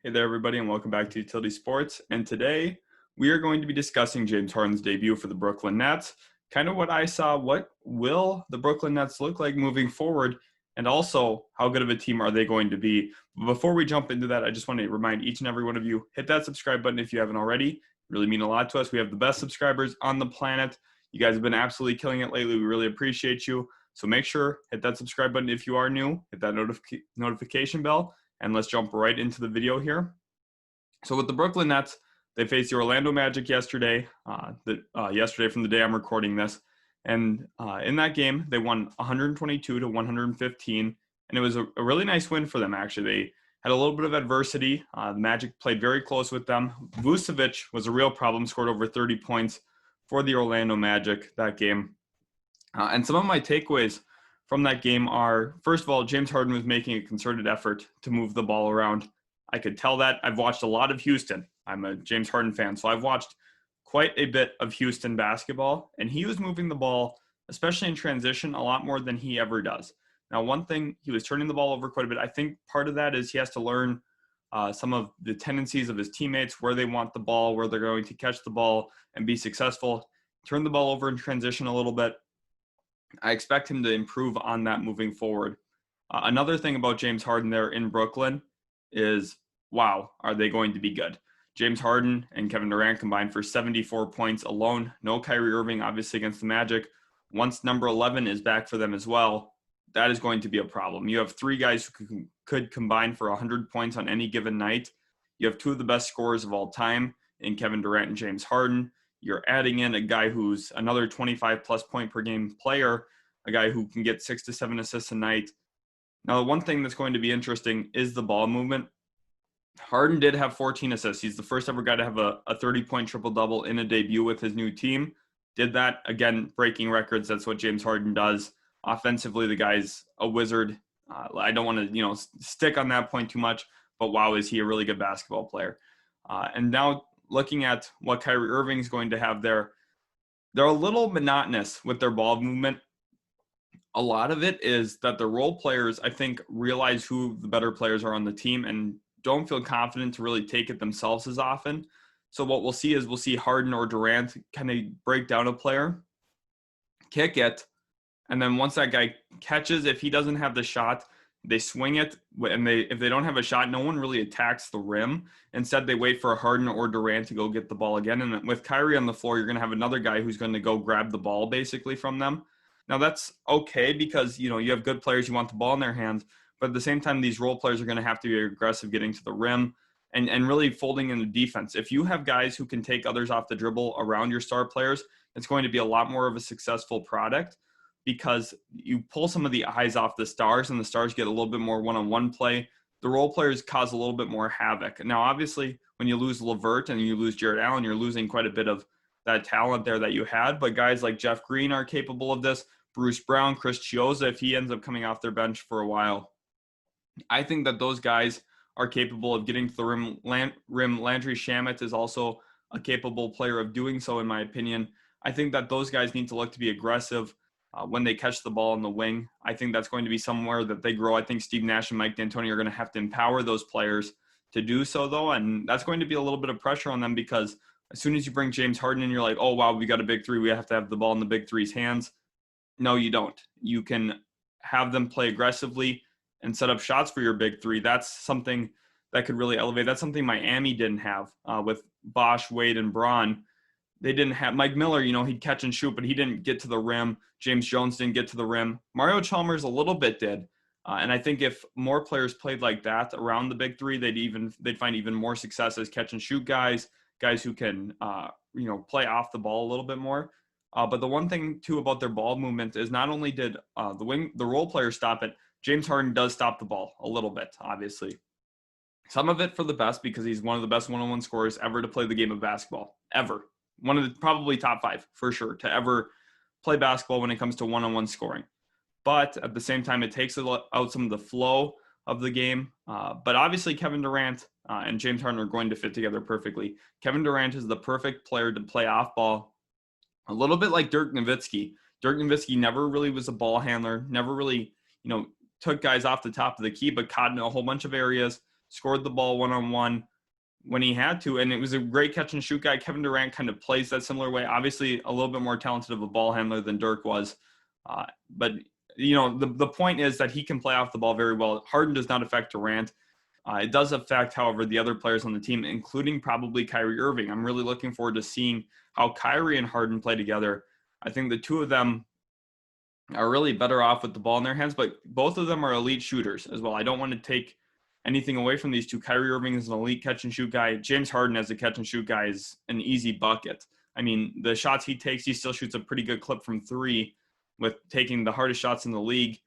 Hey there, everybody, and welcome back to Utility Sports. And today we are going to be discussing James Harden's debut for the Brooklyn Nets, kind of what I saw, what will the Brooklyn Nets look like moving forward, and also how good of a team are they going to be. Before we jump into that, I just want to remind each and every one of you, hit that subscribe button if you haven't already. It really mean a lot to us. We have the best subscribers on the planet. You guys have been absolutely killing it lately. We really appreciate you. So make sure, hit that subscribe button if you are new, hit that notification bell, and let's jump right into the video here. So with the Brooklyn Nets, they faced the Orlando Magic yesterday, yesterday from the day I'm recording this. And in that game, they won 122 to 115. And it was a really nice win for them, actually. They had a little bit of adversity. The Magic played very close with them. Vucevic was a real problem, scored over 30 points for the Orlando Magic that game. And some of my takeaways from that game are, first of all, James Harden was making a concerted effort to move the ball around. I could tell that. I've watched a lot of Houston. I'm a James Harden fan, so I've watched quite a bit of Houston basketball, and he was moving the ball, especially in transition, a lot more than he ever does. Now, one thing, he was turning the ball over quite a bit. I think part of that is he has to learn some of the tendencies of his teammates, where they want the ball, where they're going to catch the ball and be successful. Turn the ball over in transition a little bit. I expect him to improve on that moving forward. Another thing about James Harden there in Brooklyn is, wow, are they going to be good? James Harden and Kevin Durant combined for 74 points alone. No Kyrie Irving, obviously, against the Magic. Once number 11 is back for them as well, that is going to be a problem. You have three guys who could combine for 100 points on any given night. You have two of the best scorers of all time in Kevin Durant and James Harden. You're adding in a guy who's another 25-plus point per game player, a guy who can get 6 to 7 assists a night. Now, the one thing that's going to be interesting is the ball movement. Harden did have 14 assists. He's the first ever guy to have a 30-point triple-double in a debut with his new team. Did that, again, breaking records. That's what James Harden does. Offensively, the guy's a wizard. I don't want to, stick on that point too much, but wow, is he a really good basketball player. And now looking at what Kyrie Irving's going to have there, they're a little monotonous with their ball movement. A lot of it is that the role players, I think, realize who the better players are on the team and don't feel confident to really take it themselves as often. So what we'll see is Harden or Durant kind of break down a player, kick it, and then once that guy catches, if he doesn't have the shot, they swing it, and if they don't have a shot, no one really attacks the rim. Instead, they wait for a Harden or Durant to go get the ball again. And with Kyrie on the floor, you're going to have another guy who's going to go grab the ball basically from them. Now, that's okay because, you have good players, you want the ball in their hands. But at the same time, these role players are going to have to be aggressive getting to the rim and really folding in the defense. If you have guys who can take others off the dribble around your star players, it's going to be a lot more of a successful product, because you pull some of the eyes off the stars and the stars get a little bit more one-on-one play. The role players cause a little bit more havoc. Now, obviously, when you lose LeVert and you lose Jared Allen, you're losing quite a bit of that talent there that you had. But guys like Jeff Green are capable of this. Bruce Brown, Chris Chiozza, if he ends up coming off their bench for a while, I think that those guys are capable of getting to the rim. Landry Shamet is also a capable player of doing so, in my opinion. I think that those guys need to look to be aggressive when they catch the ball in the wing. I think that's going to be somewhere that they grow. I think Steve Nash and Mike D'Antoni are going to have to empower those players to do so, though, and that's going to be a little bit of pressure on them, because as soon as you bring James Harden in, you're like, oh, wow, we got a big three. We have to have the ball in the big three's hands. No, you don't. You can have them play aggressively and set up shots for your big three. That's something that could really elevate. That's something Miami didn't have with Bosh, Wade, and Braun. They didn't have Mike Miller, he'd catch and shoot, but he didn't get to the rim. James Jones didn't get to the rim. Mario Chalmers a little bit did. And I think if more players played like that around the big three, they'd find even more success as catch and shoot guys who can, play off the ball a little bit more. But the one thing too about their ball movement is not only did the role players stop it, James Harden does stop the ball a little bit, obviously. Some of it for the best, because he's one of the best one-on-one scorers ever to play the game of basketball, ever. One of the probably top 5 for sure to ever play basketball when it comes to one-on-one scoring. But at the same time, it takes out some of the flow of the game. But obviously, Kevin Durant and James Harden are going to fit together perfectly. Kevin Durant is the perfect player to play off ball, a little bit like Dirk Nowitzki. Dirk Nowitzki never really was a ball handler, never really, took guys off the top of the key, but caught in a whole bunch of areas, scored the ball one-on-one when he had to, and it was a great catch and shoot guy. Kevin Durant kind of plays that similar way. Obviously, a little bit more talented of a ball handler than Dirk was, but the point is that he can play off the ball very well. Harden does not affect Durant. It does affect, however, the other players on the team, including probably Kyrie Irving. I'm really looking forward to seeing how Kyrie and Harden play together. I think the two of them are really better off with the ball in their hands, but both of them are elite shooters as well. I don't want to take anything away from these two. Kyrie Irving is an elite catch and shoot guy. James Harden as a catch and shoot guy is an easy bucket. I mean, the shots he takes, he still shoots a pretty good clip from three, with taking the hardest shots in the league,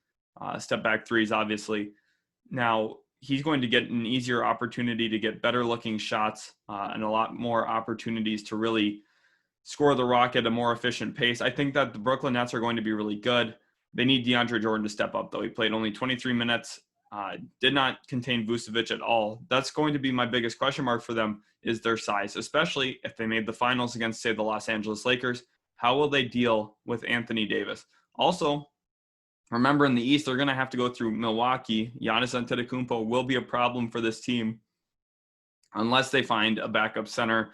step back threes, obviously. Now, he's going to get an easier opportunity to get better looking shots and a lot more opportunities to really score the rock at a more efficient pace. I think that the Brooklyn Nets are going to be really good. They need DeAndre Jordan to step up, though. He played only 23 minutes, did not contain Vucevic at all. That's going to be my biggest question mark for them, is their size, especially if they made the finals against, say, the Los Angeles Lakers. How will they deal with Anthony Davis? Also, remember, in the East, they're going to have to go through Milwaukee. Giannis Antetokounmpo will be a problem for this team unless they find a backup center,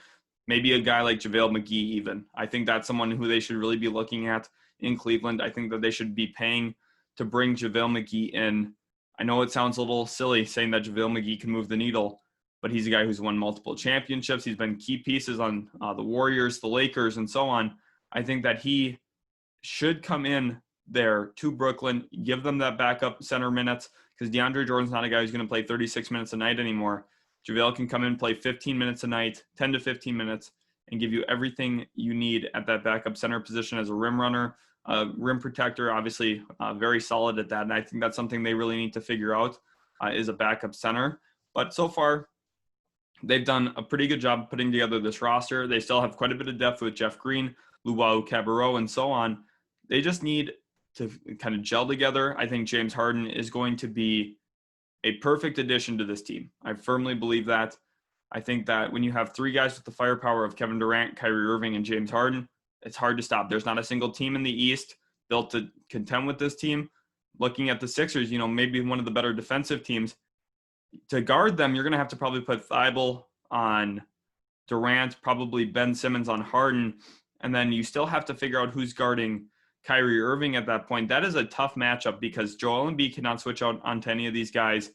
maybe a guy like JaVale McGee even. I think that's someone who they should really be looking at in Cleveland. I think that they should be paying to bring JaVale McGee in. I know it sounds a little silly saying that JaVale McGee can move the needle, but he's a guy who's won multiple championships. He's been key pieces on the Warriors, the Lakers, and so on. I think that he should come in there to Brooklyn, give them that backup center minutes, because DeAndre Jordan's not a guy who's going to play 36 minutes a night anymore. JaVale can come in, play 15 minutes a night, 10 to 15 minutes, and give you everything you need at that backup center position as a rim runner, rim protector, obviously very solid at that. And I think that's something they really need to figure out is a backup center. But so far, they've done a pretty good job putting together this roster. They still have quite a bit of depth with Jeff Green, Luau Cabarrot, and so on. They just need to kind of gel together. I think James Harden is going to be a perfect addition to this team. I firmly believe that. I think that when you have three guys with the firepower of Kevin Durant, Kyrie Irving, and James Harden, it's hard to stop. There's not a single team in the East built to contend with this team. Looking at the Sixers, maybe one of the better defensive teams. To guard them, you're going to have to probably put Thibault on Durant, probably Ben Simmons on Harden, and then you still have to figure out who's guarding Kyrie Irving at that point. That is a tough matchup because Joel Embiid cannot switch out onto any of these guys.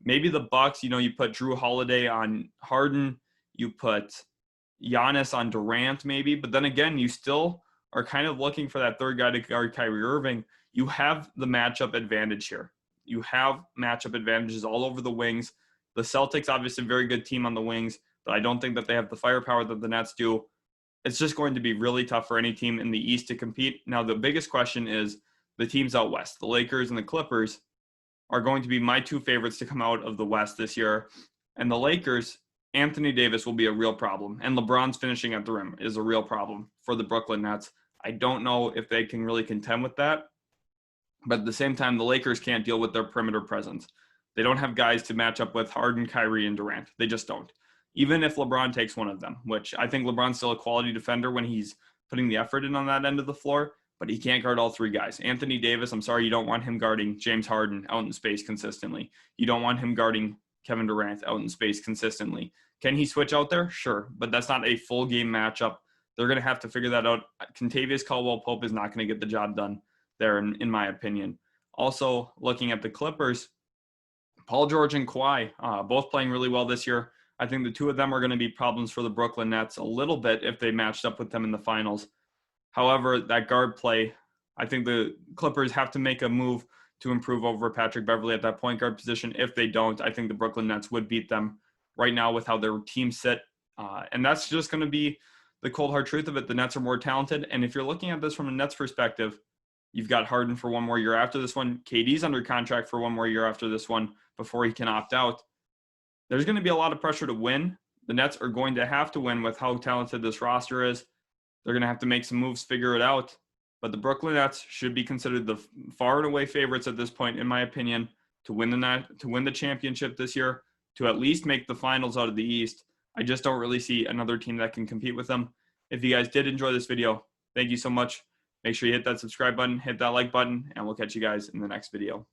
Maybe the Bucks, you put Drew Holiday on Harden, you put Giannis on Durant maybe, but then again, you still are kind of looking for that third guy to guard Kyrie Irving. You have the matchup advantage here. You have matchup advantages all over the wings. The Celtics, obviously a very good team on the wings, but I don't think that they have the firepower that the Nets do. It's just going to be really tough for any team in the East to compete. Now, the biggest question is the teams out West. The Lakers and the Clippers are going to be my two favorites to come out of the West this year. And the Lakers, Anthony Davis will be a real problem. And LeBron's finishing at the rim is a real problem for the Brooklyn Nets. I don't know if they can really contend with that. But at the same time, the Lakers can't deal with their perimeter presence. They don't have guys to match up with Harden, Kyrie, and Durant. They just don't. Even if LeBron takes one of them, which I think LeBron's still a quality defender when he's putting the effort in on that end of the floor, but he can't guard all three guys. Anthony Davis, I'm sorry, you don't want him guarding James Harden out in space consistently. You don't want him guarding Kevin Durant out in space consistently. Can he switch out there? Sure, but that's not a full game matchup. They're going to have to figure that out. Kentavious Caldwell-Pope is not going to get the job done there, in my opinion. Also, looking at the Clippers, Paul George and Kawhi, both playing really well this year. I think the two of them are going to be problems for the Brooklyn Nets a little bit if they matched up with them in the finals. However, that guard play, I think the Clippers have to make a move to improve over Patrick Beverley at that point guard position. If they don't, I think the Brooklyn Nets would beat them right now with how their team sit. And that's just going to be the cold hard truth of it. The Nets are more talented. And if you're looking at this from a Nets perspective, you've got Harden for one more year after this one. KD's under contract for one more year after this one before he can opt out. There's going to be a lot of pressure to win. The Nets are going to have to win with how talented this roster is. They're going to have to make some moves, figure it out. But the Brooklyn Nets should be considered the far and away favorites at this point, in my opinion, to win the championship this year, to at least make the finals out of the East. I just don't really see another team that can compete with them. If you guys did enjoy this video, thank you so much. Make sure you hit that subscribe button, hit that like button, and we'll catch you guys in the next video.